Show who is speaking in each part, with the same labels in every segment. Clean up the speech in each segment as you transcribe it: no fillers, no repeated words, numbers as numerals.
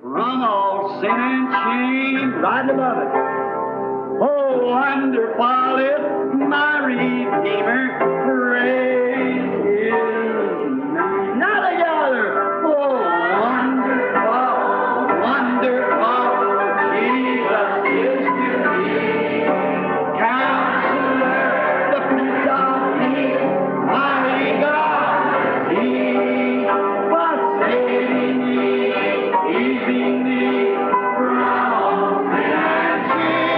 Speaker 1: from all sin and shame. Right above it. Oh, wonderful is my Redeemer, praise His name. Now together. Oh, wonderful, wonderful, Jesus is to me. Counselor, the Prince of Peace, mighty God, He was saving me, keeping me from all sin and shame.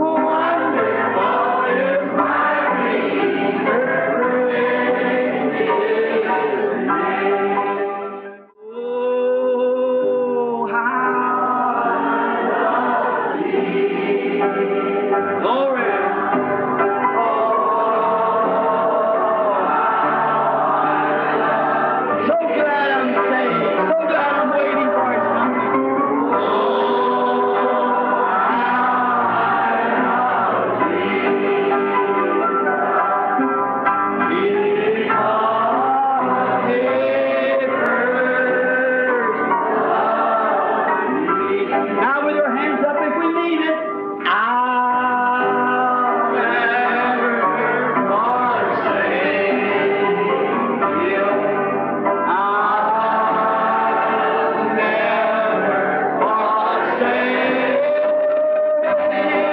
Speaker 1: Wonderful is my Redeemer, praise His name. Oh, how I love Thee. Glory. So glad I'm saved. So glad I'm waiting for His coming. Now with your hands up if we mean it. I'll never forsake you. I'll never forsake you. I'll never forsake you. Because He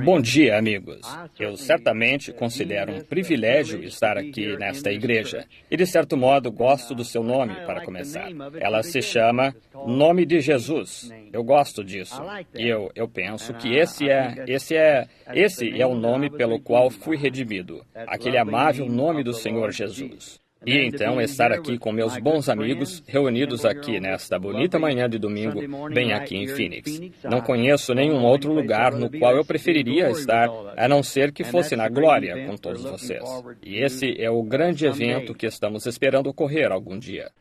Speaker 2: Bom dia, amigos. Eu certamente considero um privilégio estar aqui nesta igreja. E, de certo modo, gosto do seu nome, para começar. Ela se chama Nome de Jesus. Eu gosto disso. E eu penso que esse é o nome pelo qual fui redimido. Aquele amável nome do Senhor Jesus. E então estar aqui com meus bons amigos, reunidos aqui nesta bonita manhã de domingo, bem aqui em Phoenix. Não conheço nenhum outro lugar no qual eu preferiria estar, a não ser que fosse na glória com todos vocês. E esse é o grande evento que estamos esperando ocorrer algum dia.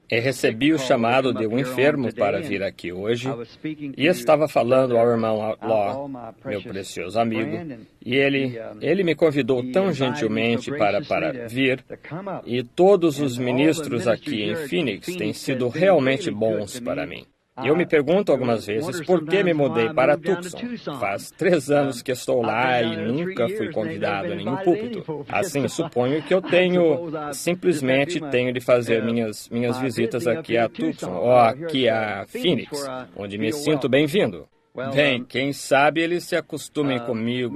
Speaker 2: E recebi o chamado de um enfermo para vir aqui hoje, e estava falando ao irmão Law, meu precioso amigo, e ele me convidou tão gentilmente para vir, e todos os ministros aqui em Phoenix têm sido realmente bons para mim. Eu me pergunto algumas vezes por que me mudei para Tucson. Faz 3 anos que estou lá e nunca fui convidado a nenhum púlpito. Assim, suponho que eu simplesmente tenho de fazer minhas visitas aqui a Tucson, ou aqui a Phoenix, onde me sinto bem-vindo. Bem, quem sabe eles se acostumem comigo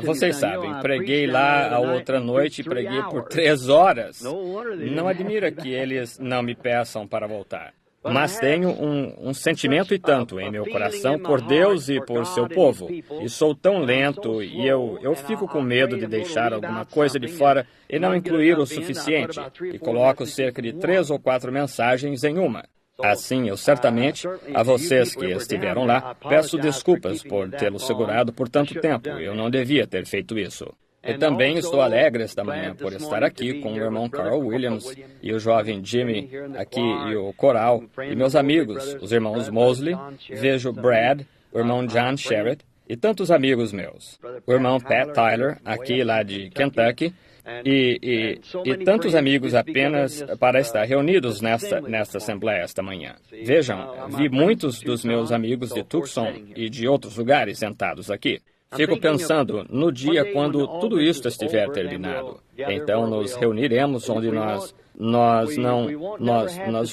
Speaker 2: Vocês sabem, preguei lá a outra noite e preguei por 3 horas. Não admira que eles não me peçam para voltar. Mas tenho um sentimento e tanto em meu coração por Deus e por seu povo. E sou tão lento e eu fico com medo de deixar alguma coisa de fora e não incluir o suficiente. E coloco cerca de 3 ou 4 mensagens em uma. Assim, eu certamente, a vocês que estiveram lá, peço desculpas por tê-lo segurado por tanto tempo. Eu não devia ter feito isso. E também estou alegre esta manhã por estar aqui com o irmão Carl Williams e o jovem Jimmy aqui e o coral e meus amigos, os irmãos Mosley, vejo Brad, o irmão John Sherritt e tantos amigos meus. O irmão Pat Tyler, aqui lá de Kentucky, e tantos amigos apenas para estar reunidos nesta assembleia esta manhã. Vejam, vi muitos dos meus amigos de Tucson e de outros lugares sentados aqui. Fico pensando no dia quando tudo isto estiver terminado. Então nos reuniremos onde nós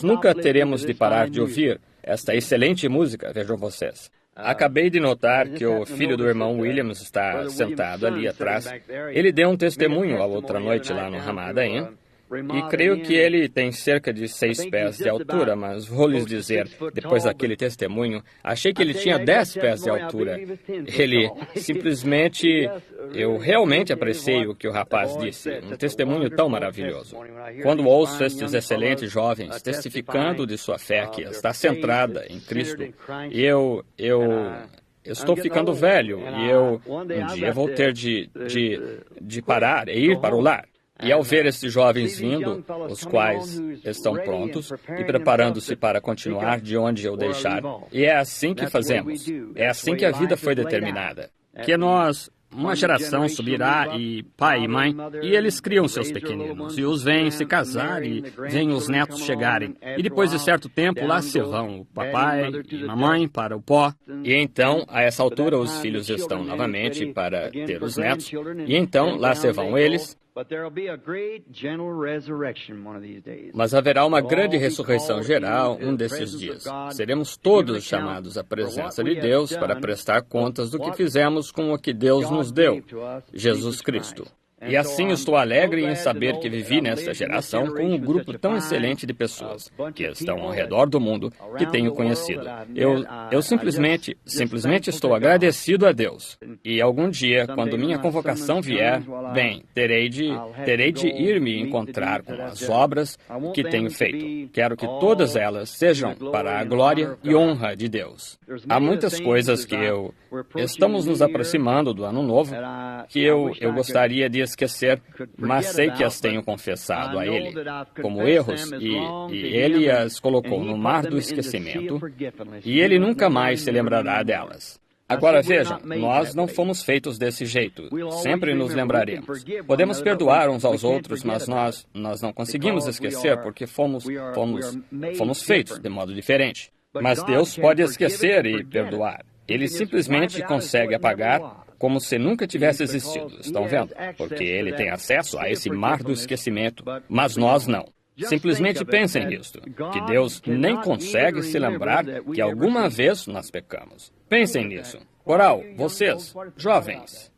Speaker 2: nunca teremos de parar de ouvir esta excelente música, vejam vocês. Acabei de notar que o filho do irmão Williams está sentado ali atrás. Ele deu um testemunho a outra noite lá no Ramada Inn. E creio que ele tem cerca de 6 pés de altura, mas vou lhes dizer, depois daquele testemunho, achei que ele tinha 10 pés de altura. Ele simplesmente... Eu realmente apreciei o que o rapaz disse, um testemunho tão maravilhoso. Quando ouço estes excelentes jovens testificando de sua fé que está centrada em Cristo, estou ficando velho e eu um dia vou ter de parar e ir para o lar. E ao ver esses jovens vindo, os quais estão prontos e preparando-se para continuar de onde eu deixar, e é assim que fazemos. É assim que a vida foi determinada. Que uma geração subirá e pai e mãe, e eles criam seus pequeninos, e os veem se casar, e veem os netos chegarem. E depois de certo tempo, lá se vão o papai e mamãe para o pó. E então, a essa altura, os filhos estão novamente para ter os netos. E então, lá se vão eles. Mas haverá uma grande ressurreição geral um desses dias. Seremos todos chamados à presença de Deus para prestar contas do que fizemos com o que Deus nos deu, Jesus Cristo. E assim estou alegre em saber que vivi nesta geração com um grupo tão excelente de pessoas que estão ao redor do mundo que tenho conhecido. Eu simplesmente estou agradecido a Deus. E algum dia, quando minha convocação vier, bem, terei de ir me encontrar com as obras que tenho feito. Quero que todas elas sejam para a glória e honra de Deus. Há muitas coisas que estamos nos aproximando do ano novo que eu gostaria de esquecer, mas sei que as tenho confessado a Ele como erros e Ele as colocou no mar do esquecimento e Ele nunca mais se lembrará delas. Agora vejam, nós não fomos feitos desse jeito. Sempre nos lembraremos. Podemos perdoar uns aos outros, mas nós não conseguimos esquecer porque fomos feitos de modo diferente. Mas Deus pode esquecer e perdoar. Ele simplesmente consegue apagar como se nunca tivesse existido, estão vendo? Porque Ele tem acesso a esse mar do esquecimento, mas nós não. Simplesmente pensem nisto, que Deus nem consegue se lembrar que alguma vez nós pecamos. Pensem nisso. Coral, vocês, jovens,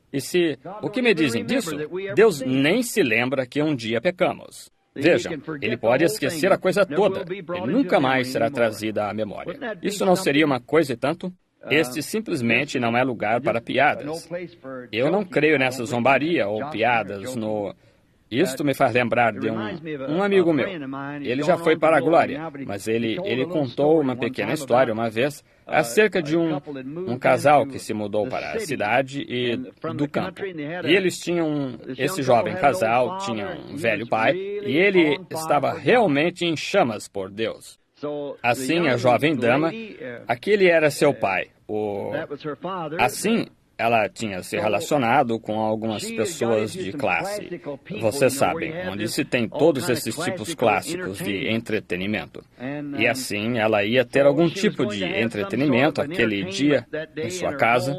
Speaker 2: o que me dizem disso? Deus nem se lembra que um dia pecamos. Vejam, Ele pode esquecer a coisa toda, e nunca mais será trazida à memória. Isso não seria uma coisa e tanto? Este simplesmente não é lugar para piadas. Eu não creio nessa zombaria ou piadas Isto me faz lembrar de um amigo meu. Ele já foi para a glória, mas ele contou uma pequena história uma vez acerca de um casal que se mudou para a cidade e do campo. E eles esse jovem casal tinha um velho pai e ele estava realmente em chamas por Deus. Assim, a jovem dama, aquele era seu pai. Assim, ela tinha se relacionado com algumas pessoas de classe. Vocês sabem, onde se tem todos esses tipos clássicos de entretenimento. E assim, ela ia ter algum tipo de entretenimento aquele dia em sua casa.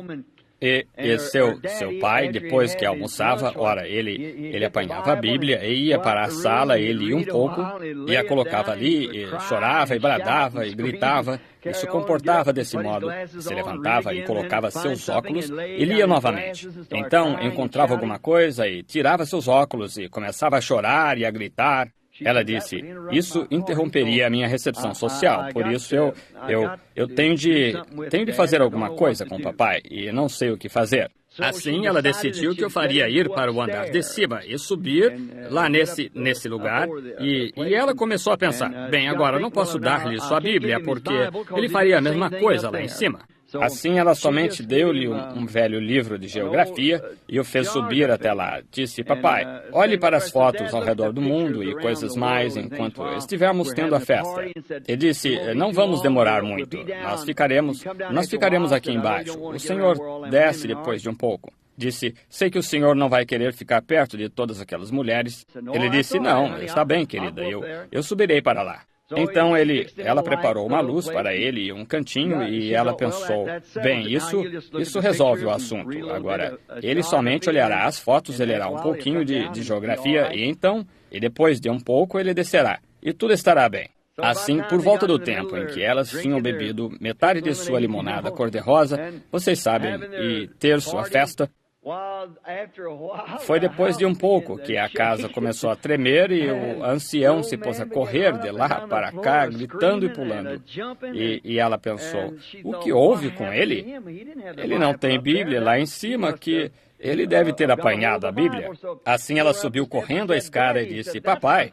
Speaker 2: E seu pai, depois que almoçava, ora, ele apanhava a Bíblia e ia para a sala, ele ia um pouco, e a colocava ali, e chorava, e bradava, e gritava, e se comportava desse modo. Se levantava e colocava seus óculos, e lia novamente. Então, encontrava alguma coisa e tirava seus óculos, e começava a chorar e a gritar. Ela disse, isso interromperia a minha recepção social, por isso eu tenho de fazer alguma coisa com o papai e não sei o que fazer. Assim, ela decidiu que eu faria ir para o andar de cima e subir lá nesse lugar, e ela começou a pensar, bem, agora não posso dar-lhe sua Bíblia, porque ele faria a mesma coisa lá em cima. Assim, ela somente deu-lhe um velho livro de geografia e o fez subir até lá. Disse, papai, olhe para as fotos ao redor do mundo e coisas mais enquanto estivermos tendo a festa. E disse, não vamos demorar muito. Nós ficaremos aqui embaixo. O senhor desce depois de um pouco. Disse, sei que o senhor não vai querer ficar perto de todas aquelas mulheres. Ele disse, não, está bem, querida, eu subirei para lá. Então ela preparou uma luz para ele e um cantinho e ela pensou, bem, isso resolve o assunto. Agora, ele somente olhará as fotos, ele lerá um pouquinho de geografia e depois de um pouco ele descerá e tudo estará bem. Assim, por volta do tempo em que elas tinham bebido metade de sua limonada cor-de-rosa, vocês sabem, e ter sua festa, foi depois de um pouco que a casa começou a tremer e o ancião se pôs a correr de lá para cá, gritando e pulando. E ela pensou, o que houve com ele? Ele não tem Bíblia lá em cima, que ele deve ter apanhado a Bíblia. Assim ela subiu correndo a escada e disse, papai,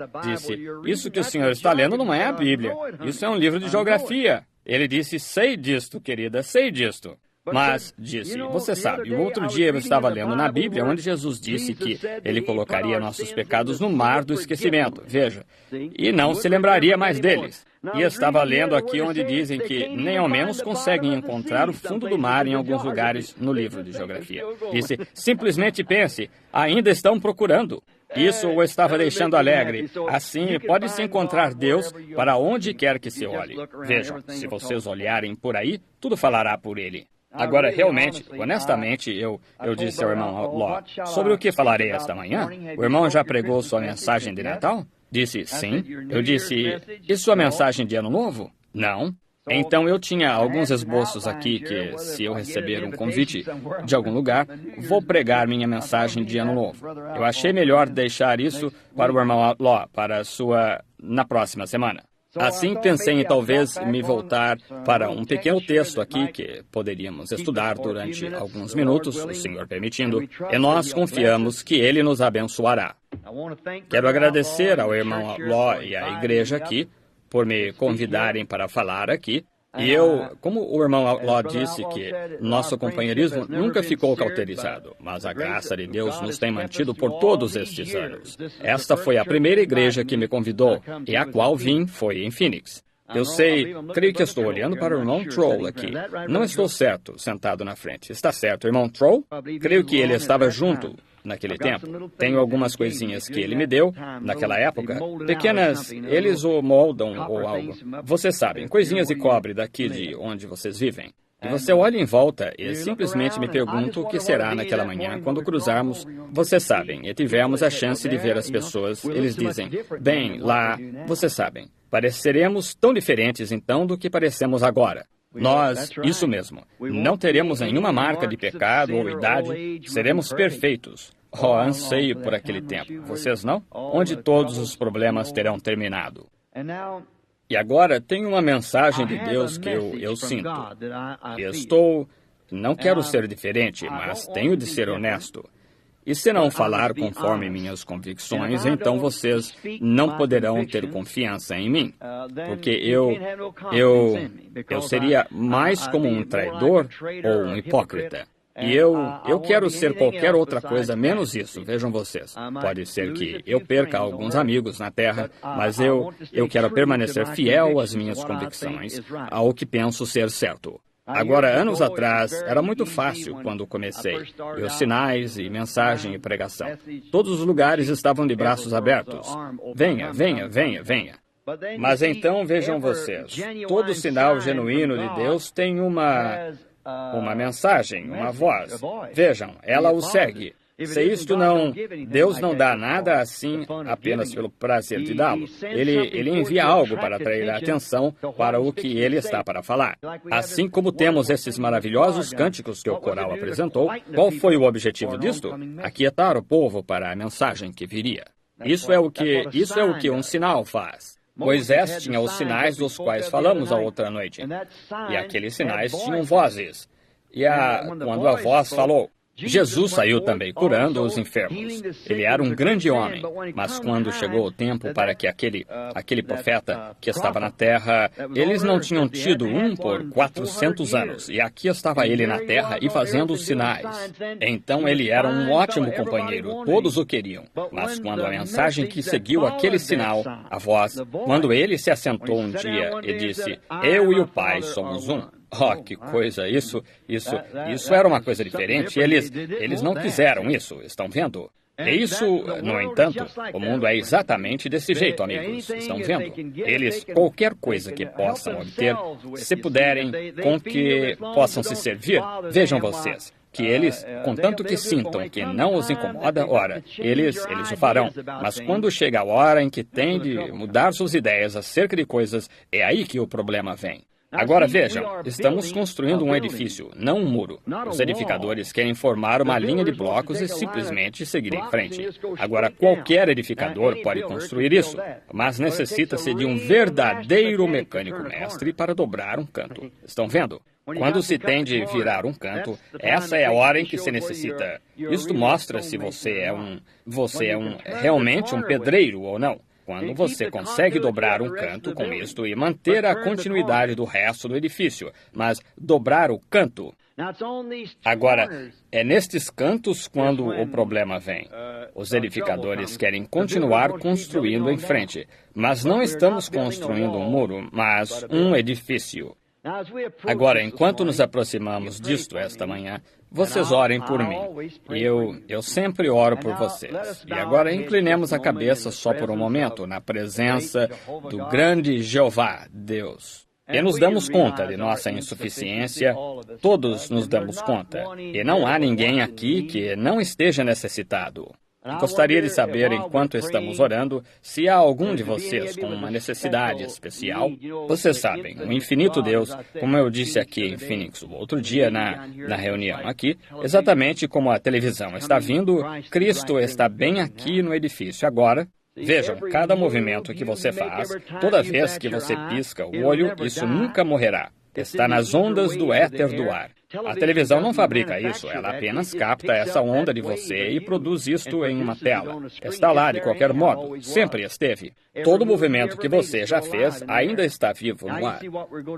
Speaker 2: isso que o senhor está lendo não é a Bíblia, isso é um livro de geografia. Ele disse, sei disto, querida, sei disto. Mas, disse, você sabe, o outro dia eu estava lendo na Bíblia onde Jesus disse que Ele colocaria nossos pecados no mar do esquecimento, veja, e não se lembraria mais deles. E estava lendo aqui onde dizem que nem ao menos conseguem encontrar o fundo do mar em alguns lugares no livro de geografia. Disse, simplesmente pense, ainda estão procurando. Isso o estava deixando alegre. Assim, pode-se encontrar Deus para onde quer que se olhe. Vejam, se vocês olharem por aí, tudo falará por Ele. Agora, realmente, honestamente, eu disse ao irmão Law, sobre o que falarei esta manhã? O irmão já pregou sua mensagem de Natal? Disse, sim. Eu disse, e sua mensagem de Ano Novo? Não. Então, eu tinha alguns esboços aqui que, se eu receber um convite de algum lugar, vou pregar minha mensagem de Ano Novo. Eu achei melhor deixar isso para o irmão Law, na próxima semana. Assim, pensei em talvez me voltar para um pequeno texto aqui que poderíamos estudar durante alguns minutos, o Senhor permitindo, e nós confiamos que Ele nos abençoará. Quero agradecer ao irmão Law e à igreja aqui por me convidarem para falar aqui. E eu, como o irmão Law disse que nosso companheirismo nunca ficou cauterizado, mas a graça de Deus nos tem mantido por todos estes anos. Esta foi a primeira igreja que me convidou, e a qual vim foi em Phoenix. Eu sei, creio que estou olhando para o irmão Troll aqui. Não estou certo, sentado na frente. Está certo, irmão Troll? Creio que ele estava junto naquele tempo. Tenho algumas coisinhas que ele me deu, naquela época, pequenas, eles o moldam ou algo. Vocês sabem, coisinhas de cobre daqui de onde vocês vivem. E você olha em volta e simplesmente me pergunta o que será naquela manhã quando cruzarmos. Vocês sabem, e tivemos a chance de ver as pessoas. Eles dizem, bem, lá, vocês sabem, pareceremos tão diferentes então do que parecemos agora. Nós, isso mesmo, não teremos nenhuma marca de pecado ou idade, seremos perfeitos. Oh, anseio por aquele tempo. Vocês não? Onde todos os problemas terão terminado. E agora tem uma mensagem de Deus que eu sinto. Não quero ser diferente, mas tenho de ser honesto. E se não falar conforme minhas convicções, então vocês não poderão ter confiança em mim, porque eu seria mais como um traidor ou um hipócrita. E eu quero ser qualquer outra coisa menos isso, vejam vocês. Pode ser que eu perca alguns amigos na Terra, mas eu quero permanecer fiel às minhas convicções, ao que penso ser certo. Agora, anos atrás, era muito fácil quando comecei. E os sinais e mensagem e pregação. Todos os lugares estavam de braços abertos. Venha, venha, venha, venha. Mas então, vejam vocês, todo sinal genuíno de Deus tem uma mensagem, uma voz. Vejam, ela o segue. Se isto Deus não dá nada assim apenas pelo prazer de dá-lo. Ele envia algo para atrair a atenção para o que ele está para falar. Assim como temos esses maravilhosos cânticos que o coral apresentou, qual foi o objetivo disto? Aquietar o povo para a mensagem que viria. Isso é o que um sinal faz. Moisés tinha os sinais dos quais falamos a outra noite. E aqueles sinais tinham vozes. E quando a voz falou, Jesus saiu também curando os enfermos. Ele era um grande homem, mas quando chegou o tempo para que aquele profeta que estava na terra, eles não tinham tido um por 400 anos, e aqui estava ele na terra e fazendo os sinais. Então ele era um ótimo companheiro, todos o queriam. Mas quando a mensagem que seguiu aquele sinal, a voz, quando ele se assentou um dia e disse, eu e o Pai somos um. Oh, que coisa, isso era uma coisa diferente. Eles não quiseram isso, estão vendo? E isso, no entanto, o mundo é exatamente desse jeito, amigos. Estão vendo? Eles, qualquer coisa que possam obter, se puderem, com que possam se servir, vejam vocês, que eles, contanto que sintam que não os incomoda, ora, eles o farão. Mas quando chega a hora em que tem de mudar suas ideias acerca de coisas, é aí que o problema vem. Agora vejam, estamos construindo um edifício, não um muro. Os edificadores querem formar uma linha de blocos e simplesmente seguir em frente. Agora, qualquer edificador pode construir isso, mas necessita-se de um verdadeiro mecânico mestre para dobrar um canto. Estão vendo? Quando se tem de virar um canto, essa é a hora em que se necessita. Isto mostra se você é realmente um pedreiro ou não. Quando você consegue dobrar um canto com isto e manter a continuidade do resto do edifício, mas dobrar o canto. Agora, é nestes cantos quando o problema vem. Os edificadores querem continuar construindo em frente, mas não estamos construindo um muro, mas um edifício. Agora, enquanto nos aproximamos disto esta manhã, vocês orem por mim. Eu sempre oro por vocês. E agora inclinemos a cabeça só por um momento na presença do grande Jeová, Deus. E nos damos conta de nossa insuficiência, todos nos damos conta. E não há ninguém aqui que não esteja necessitado. Gostaria de saber, enquanto estamos orando, se há algum de vocês com uma necessidade especial. Vocês sabem, o infinito Deus, como eu disse aqui em Phoenix o outro dia na reunião aqui, exatamente como a televisão está vindo, Cristo está bem aqui no edifício agora. Vejam, cada movimento que você faz, toda vez que você pisca o olho, isso nunca morrerá. Está nas ondas do éter do ar. A televisão não fabrica isso, ela apenas capta essa onda de você e produz isto em uma tela. Está lá de qualquer modo, sempre esteve. Todo movimento que você já fez ainda está vivo no ar.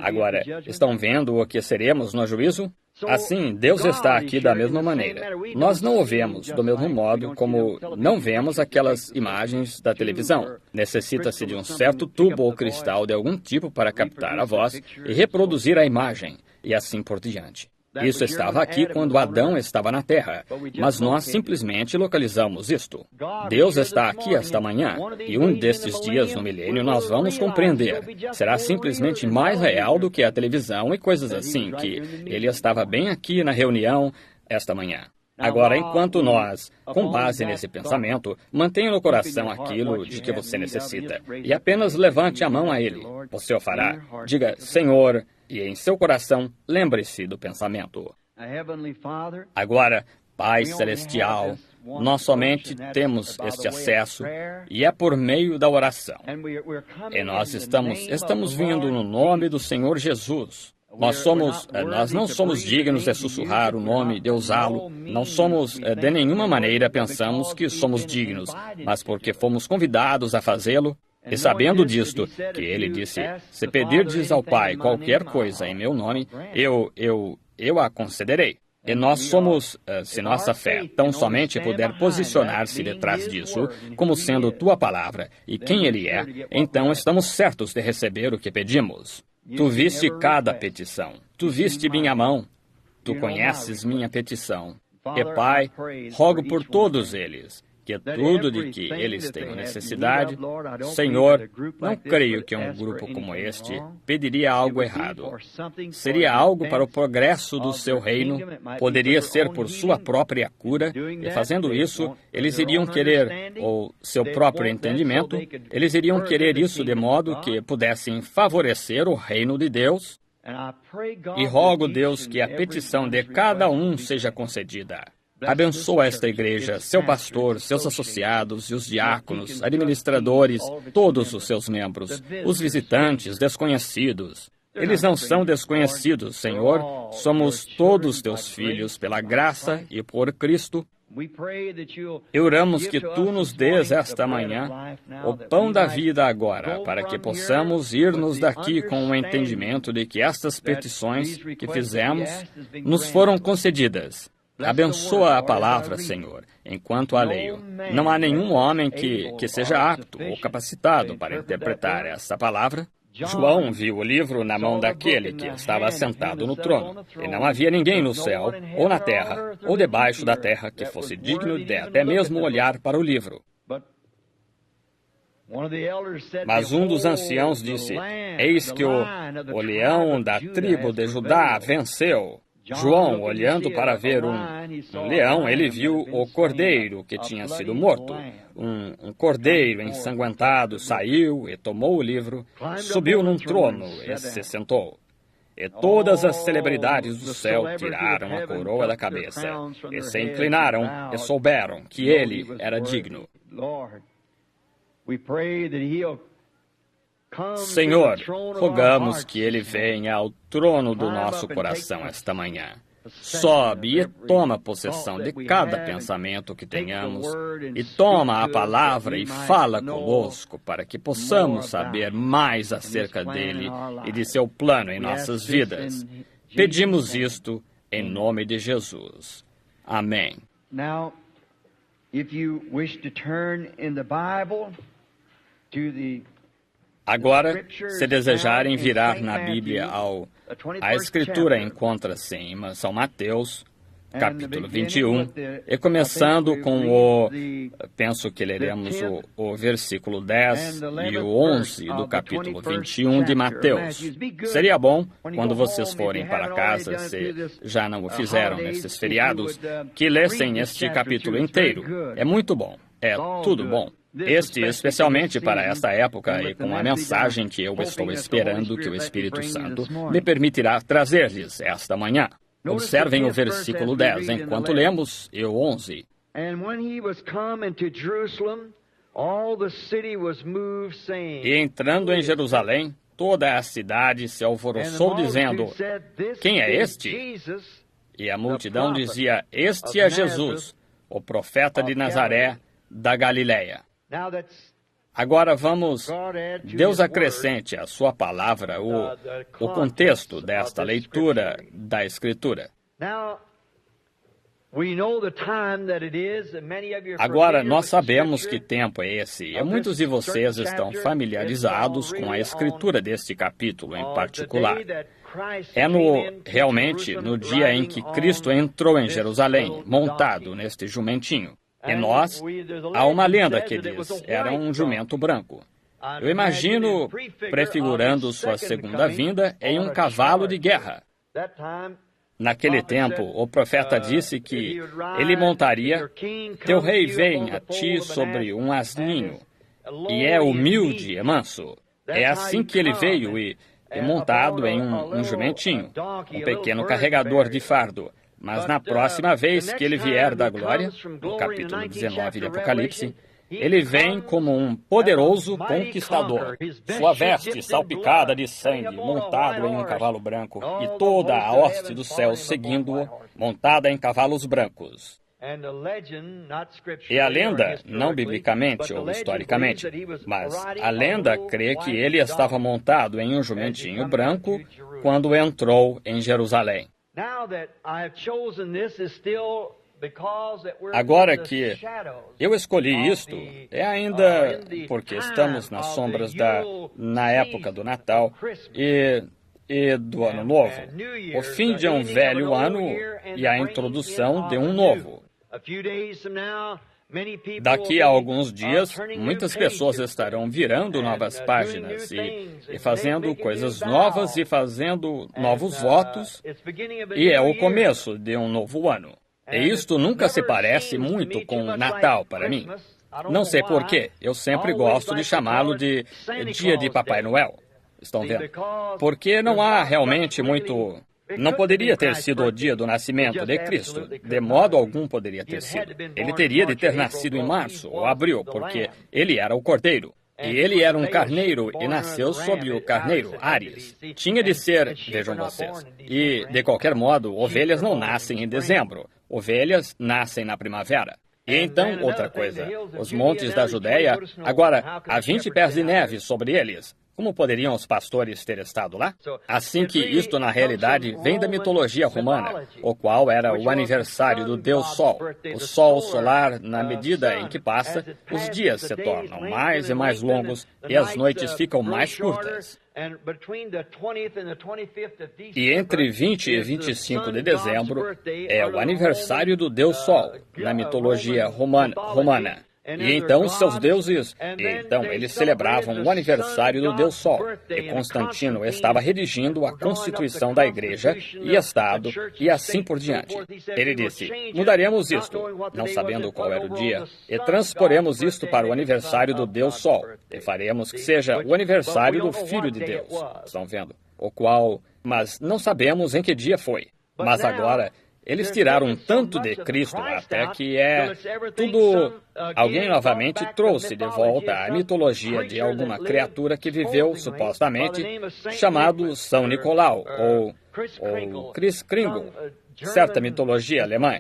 Speaker 2: Agora, estão vendo o que seremos no juízo? Assim, Deus está aqui da mesma maneira. Nós não o vemos do mesmo modo como não vemos aquelas imagens da televisão. Necessita-se de um certo tubo ou cristal de algum tipo para captar a voz e reproduzir a imagem, e assim por diante. Isso estava aqui quando Adão estava na Terra, mas nós simplesmente localizamos isto. Deus está aqui esta manhã, e um destes dias no milênio nós vamos compreender. Será simplesmente mais real do que a televisão e coisas assim, que Ele estava bem aqui na reunião esta manhã. Agora, enquanto nós, com base nesse pensamento, mantenha no coração aquilo de que você necessita, e apenas levante a mão a Ele. Você o fará. Diga, Senhor, e em seu coração, lembre-se do pensamento. Agora, Pai Celestial, nós somente temos este acesso, e é por meio da oração. E nós estamos vindo no nome do Senhor Jesus. Nós não somos dignos de sussurrar o nome, de usá-lo. Não somos, de nenhuma maneira, pensamos que somos dignos, mas porque fomos convidados a fazê-lo. E sabendo disto, que ele disse, se pedirdes ao Pai qualquer coisa em meu nome, eu a concederei. E nós somos, se nossa fé tão somente puder posicionar-se detrás disso, como sendo tua palavra e quem ele é, então estamos certos de receber o que pedimos. Tu viste cada petição, tu viste minha mão, tu conheces minha petição. E Pai, rogo por todos eles, que tudo de que eles tenham necessidade, Senhor, não creio que um grupo como este pediria algo errado. Seria algo para o progresso do seu reino, poderia ser por sua própria cura, e fazendo isso, eles iriam querer, ou seu próprio entendimento, eles iriam querer isso de modo que pudessem favorecer o reino de Deus. E rogo, Deus, que a petição de cada um seja concedida. Abençoa esta igreja, seu pastor, seus associados e os diáconos, administradores, todos os seus membros, os visitantes, desconhecidos. Eles não são desconhecidos, Senhor. Somos todos teus filhos pela graça e por Cristo. E oramos que tu nos dês esta manhã o pão da vida agora, para que possamos ir-nos daqui com o entendimento de que estas petições que fizemos nos foram concedidas. Abençoa a palavra, Senhor, enquanto a leio. Não há nenhum homem que seja apto ou capacitado para interpretar esta palavra. João viu o livro na mão daquele que estava sentado no trono, e não havia ninguém no céu, ou na terra, ou debaixo da terra que fosse digno de até mesmo olhar para o livro. Mas um dos anciãos disse, eis que o leão da tribo de Judá venceu. João, olhando para ver um leão, ele viu o cordeiro que tinha sido morto. Um cordeiro ensanguentado saiu e tomou o livro, subiu num trono e se sentou. E todas as celebridades do céu tiraram a coroa da cabeça e se inclinaram e souberam que ele era digno. Senhor, rogamos que Ele venha ao trono do nosso coração esta manhã. Sobe e toma possessão de cada pensamento que tenhamos, e toma a palavra e fala conosco para que possamos saber mais acerca dele e de seu plano em nossas vidas. Pedimos isto em nome de Jesus. Amém.
Speaker 1: Now, if you wish to turn in the Bible to the
Speaker 2: Agora, se desejarem virar na Bíblia a Escritura encontra-se em São Mateus, capítulo 21, e começando com penso que leremos o versículo 10 e o 11 do capítulo 21 de Mateus. Seria bom, quando vocês forem para casa, se já não o fizeram nesses feriados, que lessem este capítulo inteiro. É muito bom, é tudo bom. Este, especialmente para esta época e com a mensagem que eu estou esperando que o Espírito Santo me permitirá trazer-lhes esta manhã. Observem o versículo 10, enquanto lemos, e o 11. E entrando em Jerusalém, toda a cidade se alvoroçou, dizendo, quem é este? E a multidão dizia, este é Jesus, o profeta de Nazaré, da Galileia. Agora vamos, Deus acrescente à sua palavra o contexto desta leitura da Escritura. Agora, nós sabemos que tempo é esse, e muitos de vocês estão familiarizados com a escritura deste capítulo em particular. É realmente no dia em que Cristo entrou em Jerusalém, montado neste jumentinho. E nós, há uma lenda que diz, era um jumento branco. Eu imagino prefigurando sua segunda vinda em um cavalo de guerra. Naquele tempo, o profeta disse que ele montaria, teu rei vem a ti sobre um asninho, e é humilde e manso. É assim que ele veio e montado em um jumentinho, um pequeno carregador de fardo. Mas na próxima vez que ele vier da glória, no capítulo 19 de Apocalipse, ele vem como um poderoso conquistador. Sua veste salpicada de sangue, montado em um cavalo branco, e toda a hoste do céu seguindo-o, montada em cavalos brancos. E a lenda, não biblicamente ou historicamente, mas a lenda crê que ele estava montado em um jumentinho branco quando entrou em Jerusalém. Agora que eu escolhi isto, é ainda porque estamos nas sombras na época do Natal e do Ano Novo, o fim de um velho ano e a introdução de um novo. Daqui a alguns dias, muitas pessoas estarão virando novas páginas e fazendo coisas novas e fazendo novos votos, e é o começo de um novo ano. E isto nunca se parece muito com Natal para mim. Não sei porquê, eu sempre gosto de chamá-lo de Dia de Papai Noel. Estão vendo? Porque não há realmente muito... Não poderia ter sido o dia do nascimento de Cristo. De modo algum poderia ter sido. Ele teria de ter nascido em março ou abril, porque ele era o cordeiro. E ele era um carneiro e nasceu sob o carneiro, Áries. Tinha de ser, vejam vocês. E, de qualquer modo, ovelhas não nascem em dezembro. Ovelhas nascem na primavera. E então, outra coisa, os montes da Judéia, agora, há 20 pés de neve sobre eles. Como poderiam os pastores ter estado lá? Assim que isto, na realidade, vem da mitologia romana, o qual era o aniversário do Deus Sol. O Sol solar, na medida em que passa, os dias se tornam mais e mais longos e as noites ficam mais curtas. E entre 20 e 25 de dezembro é o aniversário do Deus Sol, na mitologia romana. E então seus deuses, eles celebravam o aniversário do Deus Sol. E Constantino estava redigindo a constituição da igreja e Estado e assim por diante. Ele disse, mudaremos isto, não sabendo qual era o dia, e transporemos isto para o aniversário do Deus Sol, e faremos que seja o aniversário do Filho de Deus. Estão vendo? O qual, mas não sabemos em que dia foi. Mas agora... Eles tiraram tanto de Cristo até que tudo... Alguém novamente trouxe de volta a mitologia de alguma criatura que viveu, supostamente, chamado São Nicolau, ou Kris Kringle, certa mitologia alemã.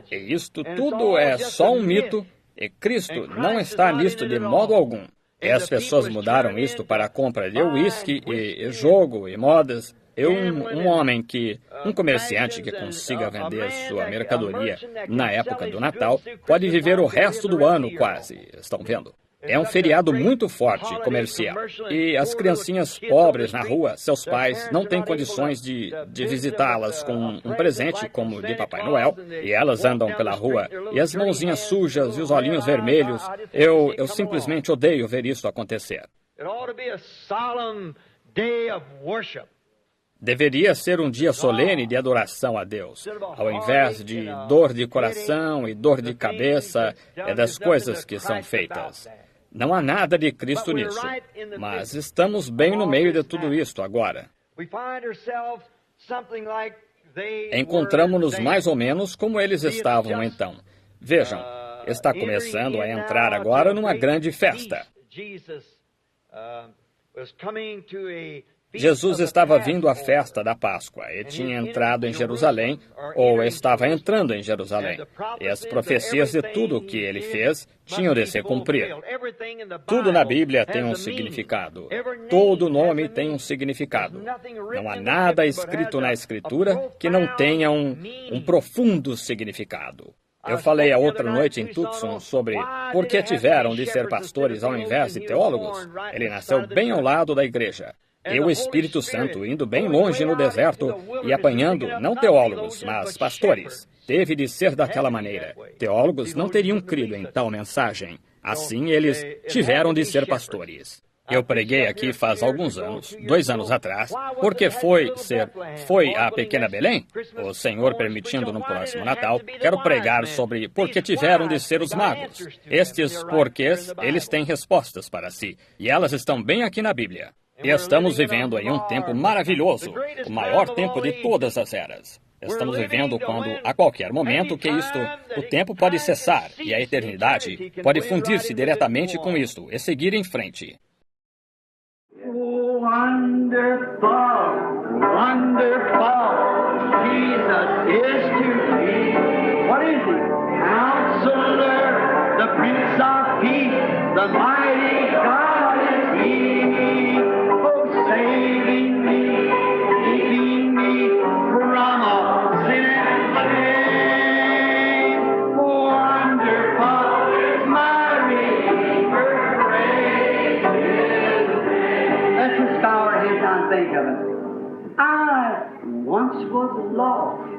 Speaker 2: E isto tudo é só um mito, e Cristo não está nisto de modo algum. E as pessoas mudaram isto para a compra de uísque e jogo e modas. Um homem um comerciante que consiga vender sua mercadoria na época do Natal, pode viver o resto do ano quase, estão vendo? É um feriado muito forte comercial. E as criancinhas pobres na rua, seus pais não têm condições de visitá-las com um presente como de Papai Noel, e elas andam pela rua, e as mãozinhas sujas e os olhinhos vermelhos. Eu simplesmente odeio ver isso acontecer. Deveria ser um dia solene de adoração a Deus, ao invés de dor de coração e dor de cabeça, das coisas que são feitas. Não há nada de Cristo nisso, mas estamos bem no meio de tudo isto agora. Encontramos-nos mais ou menos como eles estavam então. Vejam, está começando a entrar agora numa grande festa. Jesus estava vindo à festa da Páscoa e tinha entrado em Jerusalém, ou estava entrando em Jerusalém. E as profecias de tudo o que ele fez tinham de se cumprir. Tudo na Bíblia tem um significado. Todo nome tem um significado. Não há nada escrito na Escritura que não tenha um profundo significado. Eu falei a outra noite em Tucson sobre por que tiveram de ser pastores ao invés de teólogos. Ele nasceu bem ao lado da igreja. E o Espírito Santo indo bem longe no deserto e apanhando, não teólogos, mas pastores. Teve de ser daquela maneira. Teólogos não teriam crido em tal mensagem. Assim, eles tiveram de ser pastores. Eu preguei aqui faz alguns anos, 2 anos atrás, porque foi a Pequena Belém? O Senhor permitindo no próximo Natal, quero pregar sobre por que tiveram de ser os magos. Estes porquês, eles têm respostas para si, e elas estão bem aqui na Bíblia. E estamos vivendo em um tempo maravilhoso, o maior tempo de todas as eras. Estamos vivendo quando, a qualquer momento, o tempo pode cessar e a eternidade pode fundir-se diretamente com isto e seguir em frente.
Speaker 3: Wonderful, wonderful, Jesus is to me. What is He? Counselor, the Prince of Peace, the mighty God is He. Oh, saving me, keeping me from all sin and shame. Wonderful is my Redeemer, praise His name. Let's just bow our heads and think of it. I once was lost,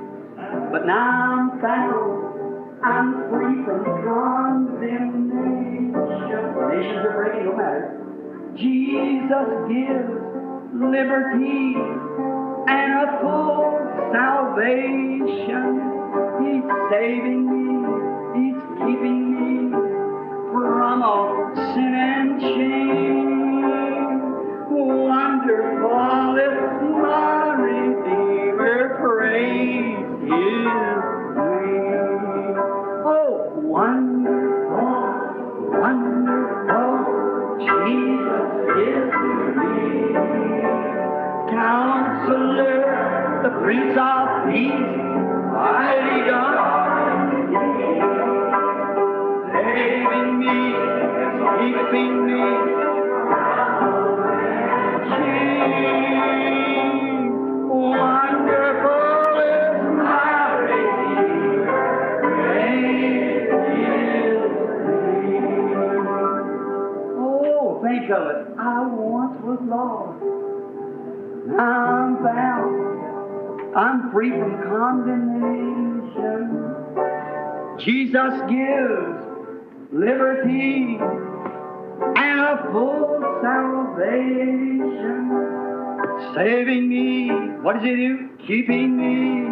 Speaker 3: but now I'm found. I'm free from condemnation. Nations are breaking, no matter. Jesus gives liberty and a full salvation. He's saving me, He's keeping me from all sin and shame. Wonderful is my Redeemer, praise His name. Oh, wonderful, wonderful, Jesus is to me. Counselor, the Prince of Peace, mighty God, saving me, keeping me. Wonderful is my Redeemer, praise His name. Oh, think of it. I once was lost, now I'm found. I'm free from condemnation. Jesus gives liberty and a full salvation. Saving me, what does He do? Keeping me